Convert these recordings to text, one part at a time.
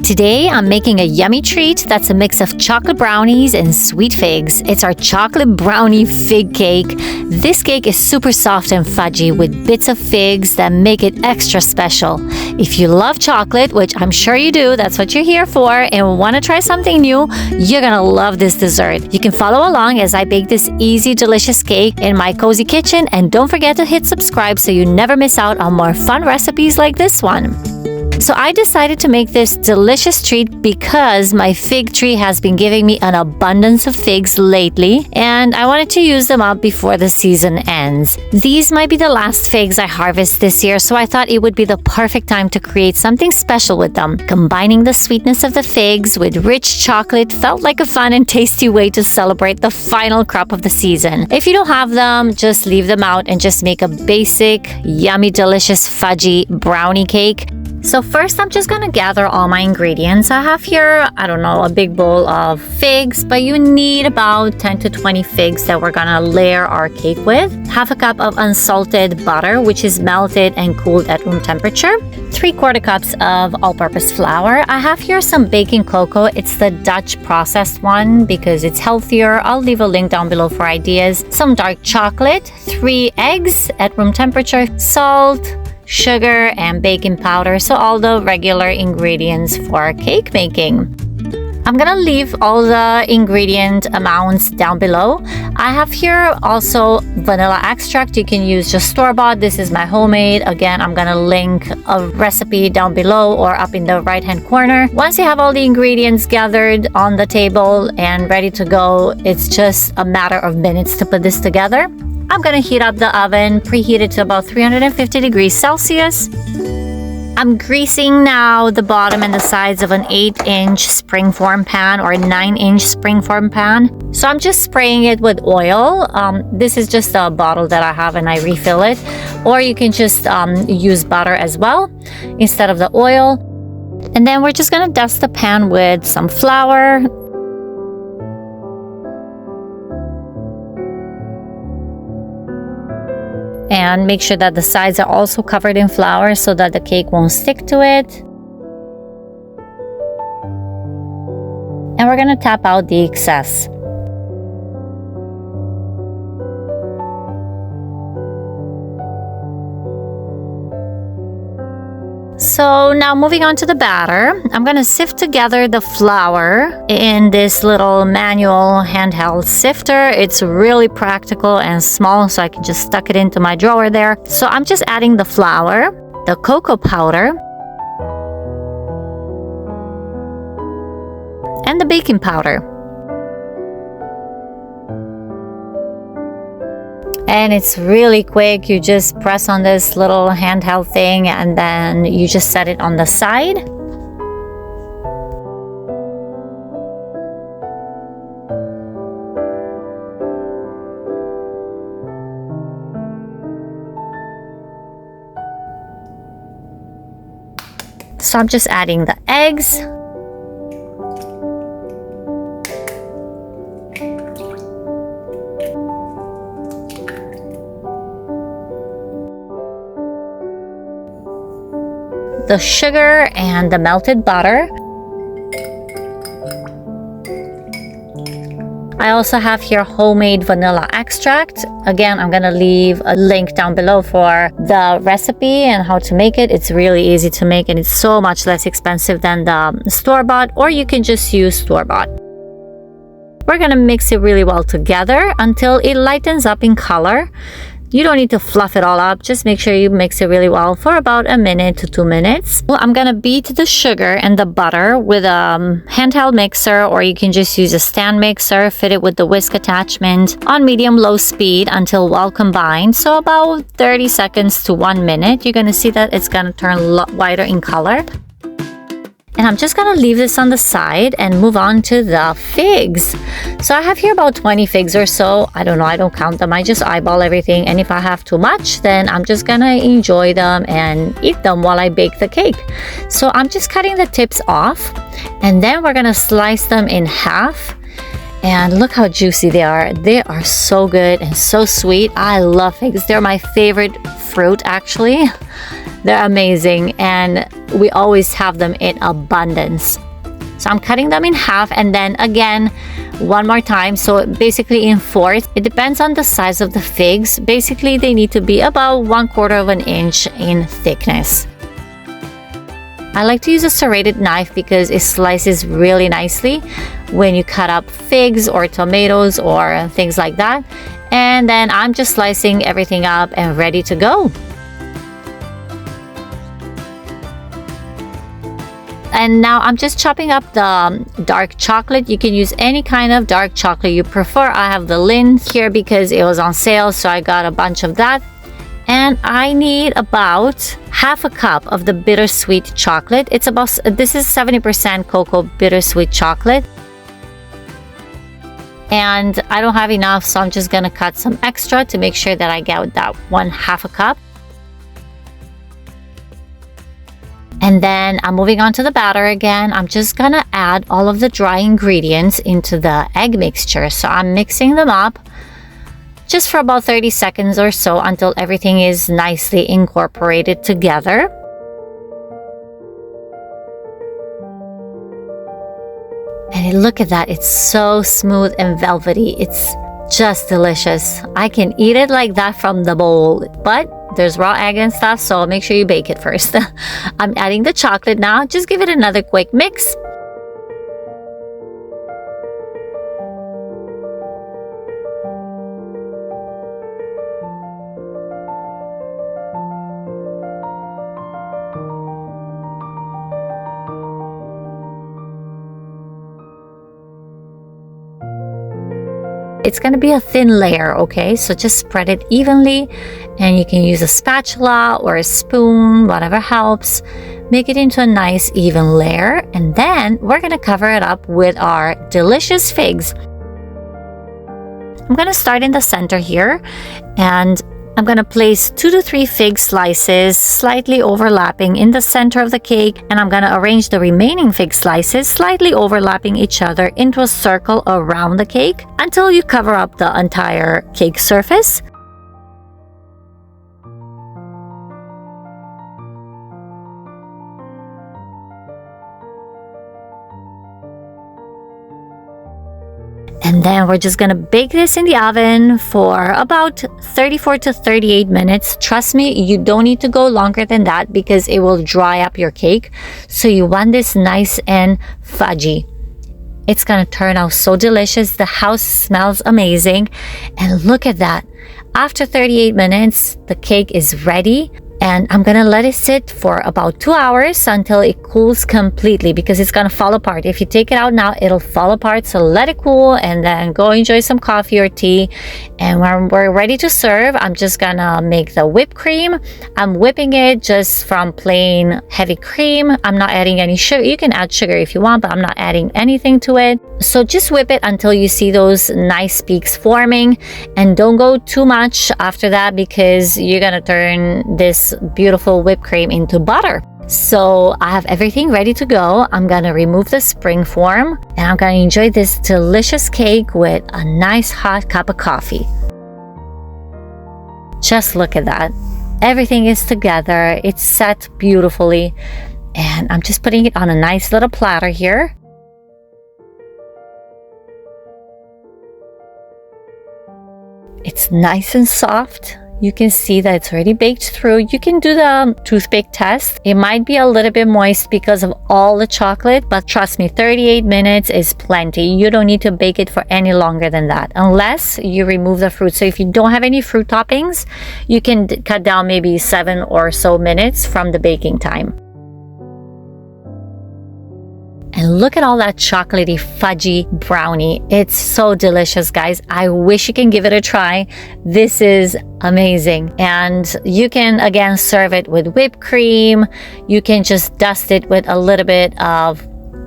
Today, I'm making a yummy treat that's a mix of chocolate brownies and sweet figs. It's our chocolate brownie fig cake. This cake is super soft and fudgy with bits of figs that make it extra special. If you love chocolate, which I'm sure you do, that's what you're here for, and want to try something new, you're gonna love this dessert. You can follow along as I bake this easy, delicious cake in my cozy kitchen, and don't forget to hit subscribe so you never miss out on more fun recipes like this one. So I decided to make this delicious treat because my fig tree has been giving me an abundance of figs lately, and I wanted to use them up before the season ends. These might be the last figs I harvest this year, so I thought it would be the perfect time to create something special with them. Combining the sweetness of the figs with rich chocolate felt like a fun and tasty way to celebrate the final crop of the season. If you don't have them, just leave them out and just make a basic, yummy, delicious fudgy brownie cake. So first, I'm just gonna gather all my ingredients. I have here, I don't know, a big bowl of figs, but you need about 10 to 20 figs that we're gonna layer our cake with. Half a cup of unsalted butter, which is melted and cooled at room temperature. 3/4 cups of all-purpose flour. I have here some baking cocoa. It's the Dutch processed one because it's healthier. I'll leave a link down below for ideas. Some dark chocolate, 3 eggs at room temperature, salt, sugar, and baking powder, so all the regular ingredients for cake making. I'm gonna leave all the ingredient amounts down below. I have here also vanilla extract. You can use just store-bought. This is my homemade. Again, I'm gonna link a recipe down below or up in the right-hand corner. Once you have all the ingredients gathered on the table and ready to go, it's just a matter of minutes to put this together. I'm gonna heat up the oven, preheat it to about 350 degrees Celsius. I'm greasing now the bottom and the sides of an 8-inch springform pan or a 9-inch springform pan. So I'm just spraying it with oil. This is just a bottle that I have and I refill it. Or you can just use butter as well instead of the oil. And then we're just gonna dust the pan with some flour. And make sure that the sides are also covered in flour so that the cake won't stick to it. And we're gonna tap out the excess. So now moving on to the batter, I'm gonna sift together the flour in this little manual handheld sifter. It's really practical and small, so I can just stuck it into my drawer there. So I'm just adding the flour, the cocoa powder, and the baking powder. And it's really quick. You just press on this little handheld thing and then you just set it on the side. So I'm just adding the eggs. The sugar and the melted butter. I also have here homemade vanilla extract. Again, I'm gonna leave a link down below for the recipe and how to make it. It's really easy to make and it's so much less expensive than the store-bought, or you can just use store-bought. We're gonna mix it really well together until it lightens up in color. You don't need to fluff it all up. Just make sure you mix it really well for about 1 minute to 2 minutes. Well, I'm gonna beat the sugar and the butter with a handheld mixer, or you can just use a stand mixer, fit it with the whisk attachment on medium-low speed until well combined. So about 30 seconds to 1 minute. You're gonna see that it's gonna turn a lot whiter in color. And I'm just gonna leave this on the side and move on to the figs. So I have here about 20 figs or so. I don't know, I don't count them. I just eyeball everything. And if I have too much, then I'm just gonna enjoy them and eat them while I bake the cake. So I'm just cutting the tips off. And then we're gonna slice them in half. And look how juicy they are. They are so good and so sweet. I love figs. They're my favorite fruit actually. They're amazing and we always have them in abundance. So I'm cutting them in half and then again one more time, so basically in fourths. It depends on the size of the figs. Basically they need to be about 1/4 of an inch in thickness. I like to use a serrated knife because it slices really nicely when you cut up figs or tomatoes or things like that. And then I'm just slicing everything up and ready to go. And now I'm just chopping up the dark chocolate. You can use any kind of dark chocolate you prefer. I have the Lindt here because it was on sale, so I got a bunch of that. And I need about 1/2 cup of the bittersweet chocolate. This is 70% cocoa bittersweet chocolate. And I don't have enough, so I'm just gonna cut some extra to make sure that I get that 1/2 cup. And then I'm moving on to the batter again. I'm just gonna add all of the dry ingredients into the egg mixture. So I'm mixing them up just for about 30 seconds or so until everything is nicely incorporated together. And look at that, it's so smooth and velvety. It's just delicious. I can eat it like that from the bowl, but there's raw egg and stuff, so make sure you bake it first. I'm adding the chocolate now. Just give it another quick mix. It's going to be a thin layer, okay? So just spread it evenly and you can use a spatula or a spoon, whatever helps. Make it into a nice even layer and then we're going to cover it up with our delicious figs. I'm going to start in the center here and I'm going to place 2 to 3 fig slices slightly overlapping in the center of the cake, and I'm going to arrange the remaining fig slices slightly overlapping each other into a circle around the cake until you cover up the entire cake surface. And then we're just gonna bake this in the oven for about 34 to 38 minutes. Trust me, you don't need to go longer than that because it will dry up your cake. So you want this nice and fudgy. It's gonna turn out so delicious. The house smells amazing. And look at that. After 38 minutes, the cake is ready. And I'm gonna let it sit for about 2 hours until it cools completely because it's gonna fall apart. If you take it out now, it'll fall apart. So let it cool and then go enjoy some coffee or tea. And when we're ready to serve, I'm just gonna make the whipped cream. I'm whipping it just from plain heavy cream. I'm not adding any sugar. You can add sugar if you want, but I'm not adding anything to it. So just whip it until you see those nice peaks forming, and don't go too much after that because you're gonna turn this beautiful whipped cream into butter. So I have everything ready to go. I'm gonna remove the spring form and I'm gonna enjoy this delicious cake with a nice hot cup of coffee. Just look at that. Everything is together. It's set beautifully. And I'm just putting it on a nice little platter here. It's nice and soft. You can see that it's already baked through. You can do the toothpick test. It might be a little bit moist because of all the chocolate, but trust me, 38 minutes is plenty. You don't need to bake it for any longer than that, unless you remove the fruit. So if you don't have any fruit toppings, you can cut down maybe 7 or so minutes from the baking time. And look at all that chocolatey, fudgy brownie. It's so delicious, guys. I wish you can give it a try. This is amazing. And you can, again, serve it with whipped cream. You can just dust it with a little bit of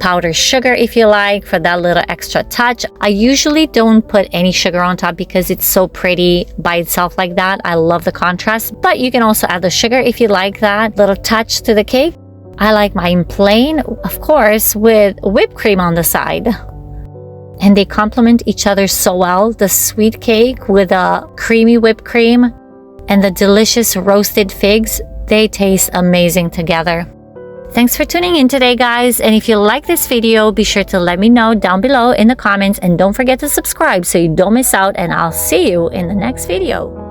powdered sugar if you like for that little extra touch. I usually don't put any sugar on top because it's so pretty by itself like that. I love the contrast, but you can also add the sugar if you like that little touch to the cake. I like mine plain, of course, with whipped cream on the side. And they complement each other so well. The sweet cake with a creamy whipped cream and the delicious roasted figs, they taste amazing together. Thanks for tuning in today, guys. And if you like this video, be sure to let me know down below in the comments. And don't forget to subscribe so you don't miss out. And I'll see you in the next video.